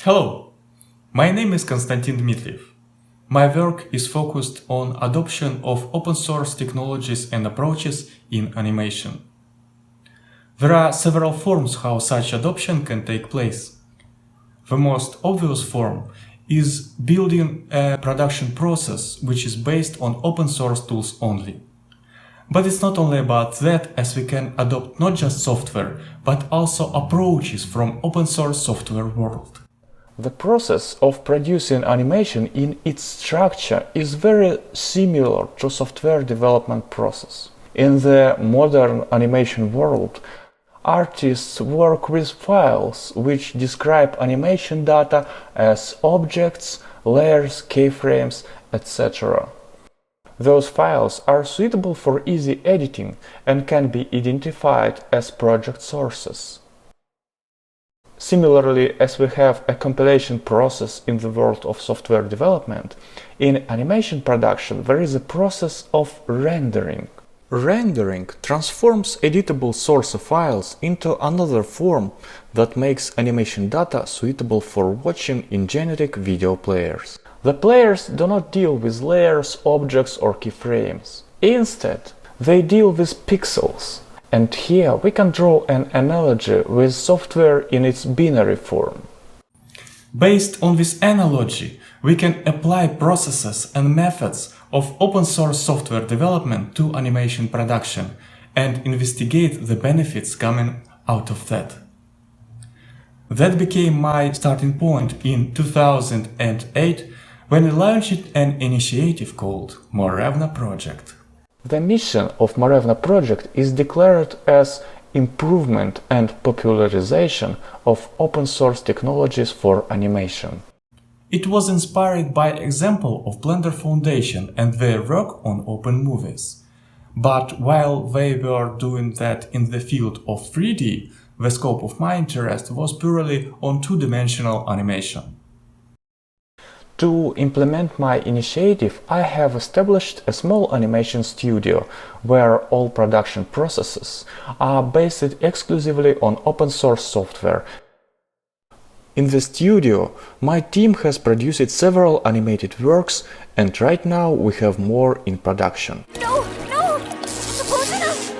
Hello, my name is Konstantin Dmitriev. My work is focused on adoption of open source technologies and approaches in animation. There are several forms how such adoption can take place. The most obvious form is building a production process which is based on open source tools only. But it's not only about that, as we can adopt not just software, but also approaches from open source software world. The process of producing animation in its structure is very similar to software development process. In the modern animation world, artists work with files which describe animation data as objects, layers, keyframes, etc. Those files are suitable for easy editing and can be identified as project sources. Similarly, as we have a compilation process in the world of software development, in animation production there is a process of rendering. Rendering transforms editable source files into another form that makes animation data suitable for watching in generic video players. The players do not deal with layers, objects or keyframes. Instead, they deal with pixels. And here we can draw an analogy with software in its binary form. Based on this analogy, we can apply processes and methods of open source software development to animation production and investigate the benefits coming out of that. That became my starting point in 2008 when I launched an initiative called Morevna Project. The mission of Morevna Project is declared as improvement and popularization of open source technologies for animation. It was inspired by example of Blender Foundation and their work on open movies. But while they were doing that in the field of 3D, the scope of my interest was purely on two-dimensional animation. To implement my initiative, I have established a small animation studio where all production processes are based exclusively on open source software. In the studio, my team has produced several animated works, and right now we have more in production. No! Giant monsters!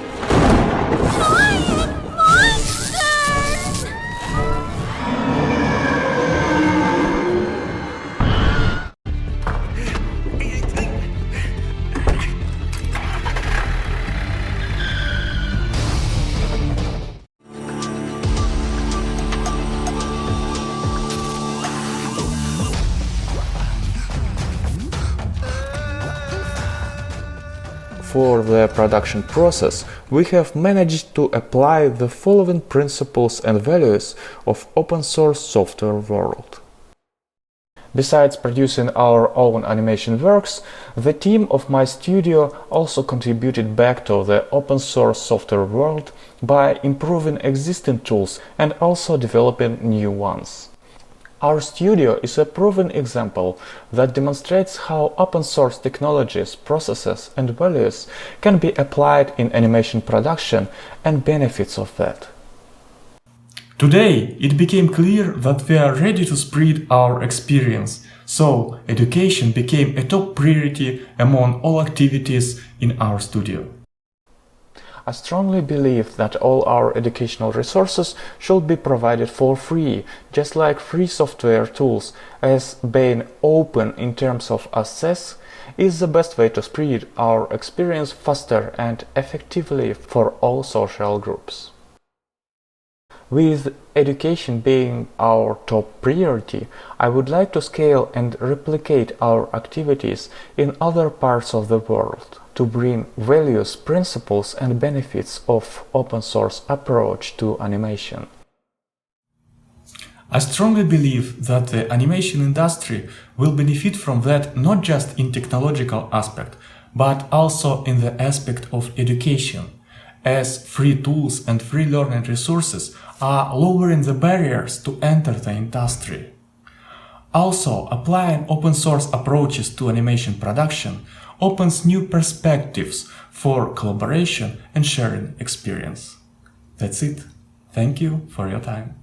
For the production process, we have managed to apply the following principles and values of open source software world. Besides producing our own animation works, the team of my studio also contributed back to the open source software world by improving existing tools and also developing new ones. Our studio is a proven example that demonstrates how open source technologies, processes and values can be applied in animation production and benefits of that. Today, it became clear that we are ready to spread our experience, so education became a top priority among all activities in our studio. I strongly believe that all our educational resources should be provided for free, just like free software tools, as being open in terms of access is the best way to spread our experience faster and effectively for all social groups. With education being our top priority, I would like to scale and replicate our activities in other parts of the world to bring values, principles and benefits of open source approach to animation. I strongly believe that the animation industry will benefit from that not just in technological aspect, but also in the aspect of education, as free tools and free learning resources are lowering the barriers to enter the industry. Also, applying open source approaches to animation production opens new perspectives for collaboration and sharing experience. That's it. Thank you for your time.